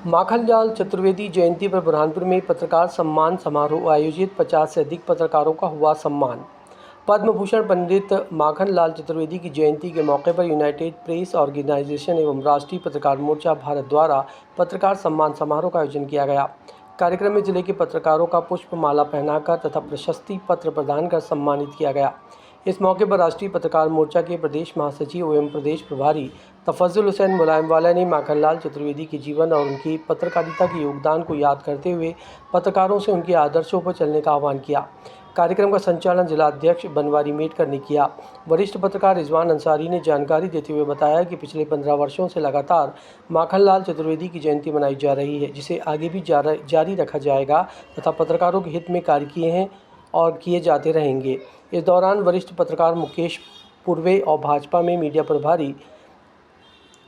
माखनलाल चतुर्वेदी जयंती पर बुरहानपुर में पत्रकार सम्मान समारोह आयोजित। 50 से अधिक पत्रकारों का हुआ सम्मान। पद्म भूषण पंडित माखनलाल चतुर्वेदी की जयंती के मौके पर यूनाइटेड प्रेस ऑर्गेनाइजेशन एवं राष्ट्रीय पत्रकार मोर्चा भारत द्वारा पत्रकार सम्मान समारोह का आयोजन किया गया। कार्यक्रम में जिले के पत्रकारों का पुष्पमाला पहनाकर तथा प्रशस्ति पत्र प्रदान कर सम्मानित किया गया। इस मौके पर राष्ट्रीय पत्रकार मोर्चा के प्रदेश महासचिव एवं प्रदेश प्रभारी तफज्जुल हुसैन मुलायमवाला ने माखनलाल चतुर्वेदी के जीवन और उनकी पत्रकारिता के योगदान को याद करते हुए पत्रकारों से उनके आदर्शों पर चलने का आह्वान किया। कार्यक्रम का संचालन जिला अध्यक्ष बनवारी मेटकर ने किया। वरिष्ठ पत्रकार रिजवान अंसारी ने जानकारी देते हुए बताया कि पिछले 15 वर्षों से लगातार माखनलाल चतुर्वेदी की जयंती मनाई जा रही है, जिसे आगे भी जारी रखा जाएगा तथा पत्रकारों के हित में कार्य किए हैं और किए जाते रहेंगे। इस दौरान वरिष्ठ पत्रकार मुकेश पूर्वे और भाजपा में मीडिया प्रभारी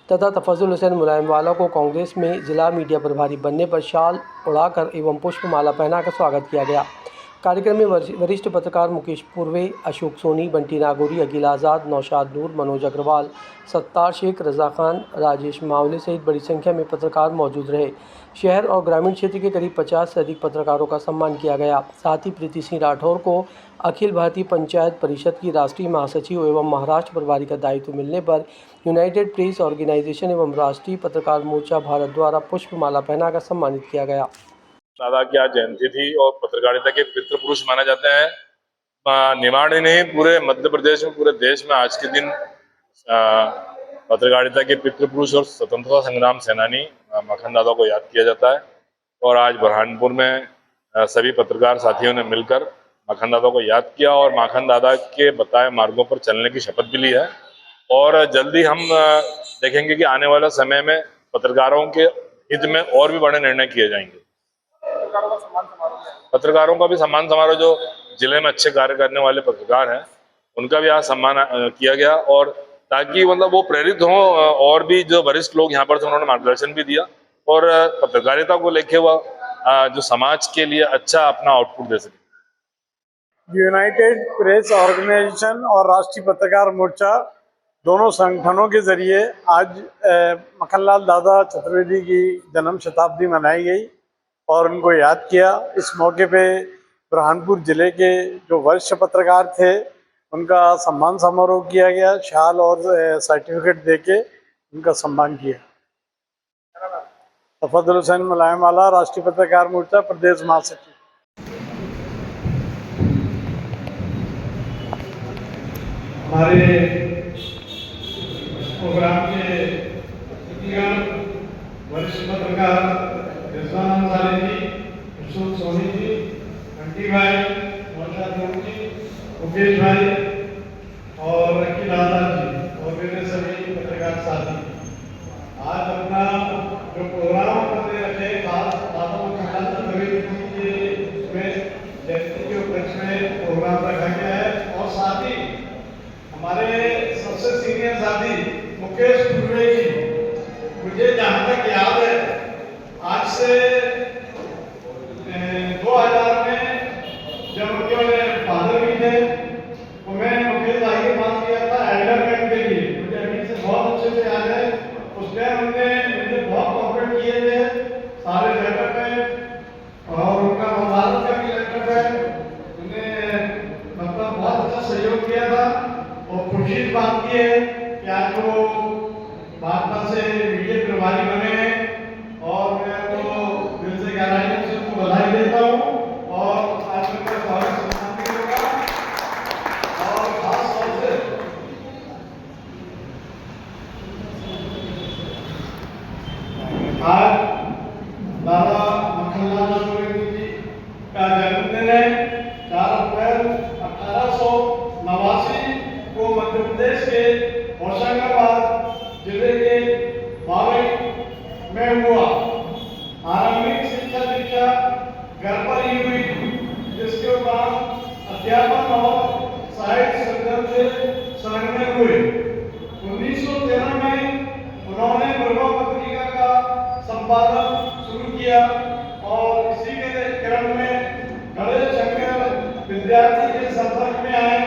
तथा तफज्जुल हुसैन मुलायमवाला को कांग्रेस में जिला मीडिया प्रभारी बनने पर शाल उड़ाकर एवं पुष्पमाला पहनाकर स्वागत किया गया। कार्यक्रम में वरिष्ठ पत्रकार मुकेश पूर्वे, अशोक सोनी, बंटी नागौरी, अकील आज़ाद, नौशाद नूर, मनोज अग्रवाल, सत्तार शेख, रजा खान, राजेश मावले सहित बड़ी संख्या में पत्रकार मौजूद रहे। शहर और ग्रामीण क्षेत्र के करीब 50 से अधिक पत्रकारों का सम्मान किया गया। साथ ही प्रीति सिंह राठौर को अखिल भारतीय पंचायत परिषद की राष्ट्रीय महासचिव एवं महाराष्ट्र प्रभारी का दायित्व मिलने पर यूनाइटेड प्रेस ऑर्गेनाइजेशन एवं राष्ट्रीय पत्रकार मोर्चा भारत द्वारा पुष्पमाला पहनाकर सम्मानित किया गया। दादा की आज जयंती थी और पत्रकारिता के पितृ पुरुष माने जाते हैं। निमाड़ ही नहीं, पूरे मध्य प्रदेश में, पूरे देश में आज के दिन पत्रकारिता के पितृ पुरुष और स्वतंत्रता संग्राम सेनानी माखन दादा को याद किया जाता है। और आज बुरहानपुर में सभी पत्रकार साथियों ने मिलकर माखन दादा को याद किया और माखन दादा के बताए मार्गों पर चलने की शपथ भी ली है। और जल्दी हम देखेंगे कि आने वाले समय में पत्रकारों के हित में और भी बड़े निर्णय किए जाएंगे। पत्रकारों का भी सम्मान समारोह, जो जिले में अच्छे कार्य करने वाले पत्रकार हैं उनका भी आज सम्मान किया गया, और ताकि मतलब वो प्रेरित हों और भी जो वरिष्ठ लोग यहाँ पर थे उन्होंने मार्गदर्शन भी दिया और पत्रकारिता को लेके वह जो समाज के लिए अच्छा अपना आउटपुट दे सके। यूनाइटेड प्रेस ऑर्गेनाइजेशन और राष्ट्रीय पत्रकार मोर्चा दोनों संगठनों के जरिए आज माखनलाल दादा चतुर्वेदी की जन्म शताब्दी मनाई गई और उनको याद किया। इस मौके पे बुरहानपुर जिले के जो वरिष्ठ पत्रकार थे उनका सम्मान समारोह किया गया। शाल और सर्टिफिकेट देके उनका सम्मान किया। तफज्जुल हुसैन मुलायमवाला, राष्ट्रीय पत्रकार मोर्चा, प्रदेश महासचिव। हमारे प्रोग्राम के वरिष्ठ पत्रकार रिजवान अंसारी जी, अशोक सोनी जी, बंटी भाई, नौशाद नूर जी, मुकेश भाई और अकील आज़ाद जी और मेरे सभी पत्रकार साथी, आज अपना जो प्रोग्राम करने रखे खास दादा माखनलाल चतुर्वेदी के उसमें जयंती के उपलक्ष्य में प्रोग्राम रखा गया है। और साथ ही हमारे सबसे सीनियर साथी मुकेश पूर्वे जी, मुझे जहाँ तक याद है आज से 2000 में जब उनके फादर भी थे तो मैं मुकेश भाई के पास गया था एल्डरमैन के लिए। मुझे अभी से बहुत अच्छे से याद है। उस टाइम उन्होंने मुझे बहुत कॉपरेट किए थे सारे लेटर पे और उनका भारत का भी लेटर पे उन्हें मतलब बहुत अच्छा सहयोग किया था। और खुशी इस बात की है कि आज वो भाजपा से मीडिया प्रभारी बने हैं और मैं तो दिल से गहराई से उनको बधाई देता हूँ और आज उनका स्वागत सम्मान भी होगा। और खास तौर से आज दादा माखनलाल चतुर्वेदी जी का जन्मदिन है। 4 अप्रैल 1889 को मध्य प्रदेश के होशंगाबाद जिले के बावई में हुआ। आरंभिक शिक्षा दीक्षा घर पर ही हुई, जिसके बाद अध्यापन और साहित्य संगठन से संलग्न हुए। 1913 में उन्होंने प्रभा पत्रिका का संपादन शुरू किया और इसी के क्रम में गणेश शंकर विद्यार्थी के संपर्क में आए,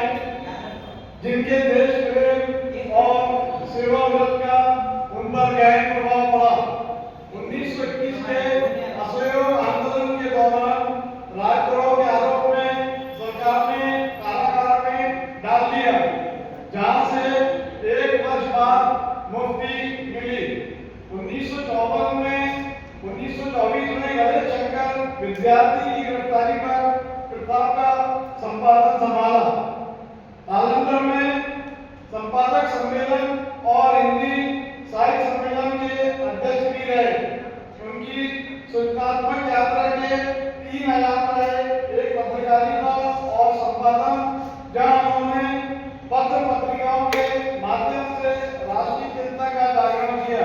जिनके देश प्रेम और सेवा व्रत का उन पर गहरा प्रभाव पड़ा। 1921 विद्यार्थी की गिरफ्तारी पर प्रताप का संपादन संभाला। कालांतर में संपादक सम्मेलन और हिंदी साहित्य सम्मेलन के अध्यक्ष भी रहे। उनकी सूचनात्मक यात्रा के 3 आयाम रहे, एक पत्रकारिता और संपादन, जहां उन्होंने पत्र पत्रिकाओं के माध्यम से राष्ट्रीय चिंता का जागरण किया।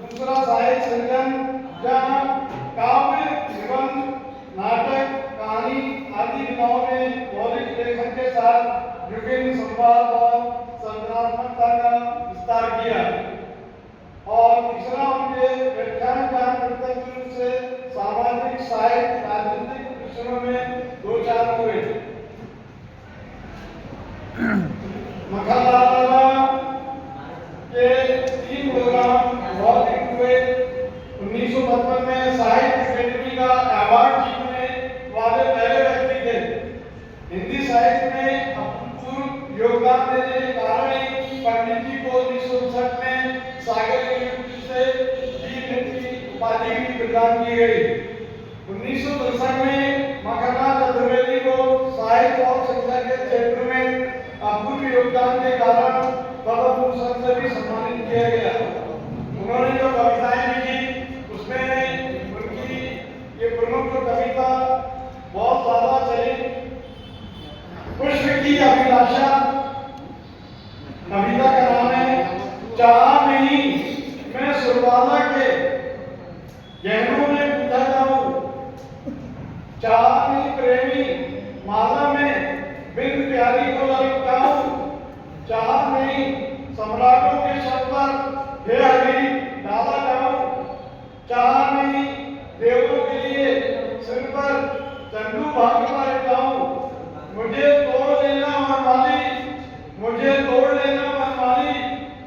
दूसरा साहित्य सृजन, जहां काव्य, निबंध, नाटक, कहानी आदि विधाओं में मौलिक लेखन के साथ विभिन्न संवाद और संरचनात्मकता का विस्तार किया। और तीसरा उनके व्याख्यान का प्रत्यक्ष रूप से सामाजिक, साहित्य, राजनीतिक विषयों में 2-4 हुए। मखनलाल दादा के 3 प्रोग्राम बहुत ही हुए। 1955 में साहित्य अकादमी का अवार्ड जीतने वाले पहले व्यक्ति थे। हिंदी साहित्य में अभूतपूर्व योगदान देने के कारण ही पंडित जी को 1959 में सागर यूनिवर्सिटी से डी.लिट. उपाधि भी प्रदान की गई। 1963 में मखनलाल चतुर्वेदी को साहित्य और शिक्षा के क्षेत्र में अभूतपूर्व योगदान के कारण पद्म भूषण से भी सम्मानित किया गया। उन्होंने जो कविताएं लिखी उसमें उनकी ये प्रमुख जो कविता बहुत ज्यादा चली, पुष्प की अभिलाषा कविता का नाम है। चाह नहीं मैं सुरबाला के गहनों में पूछा जाऊं, चाह नहीं प्रेमी माला में बिन प्यारी को ललकाऊं, चाह नहीं सम्राटों के शब्द पर हे हरि डाला जाऊं, चाह नहीं देवों के लिए सिर पर चंदू भाग्य जाऊं, मुझे तोड़ लेना मनमाली, मुझे तोड़ लेना मनमाली,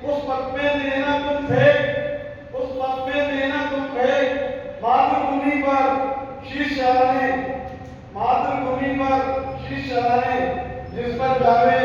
उस पद में देना तुम फेंक, उस पद में देना तुम फेंक, मातृभूमि पर शीश चढ़ाने, मातृभूमि पर शीश चढ़ाने, जिस पर जावे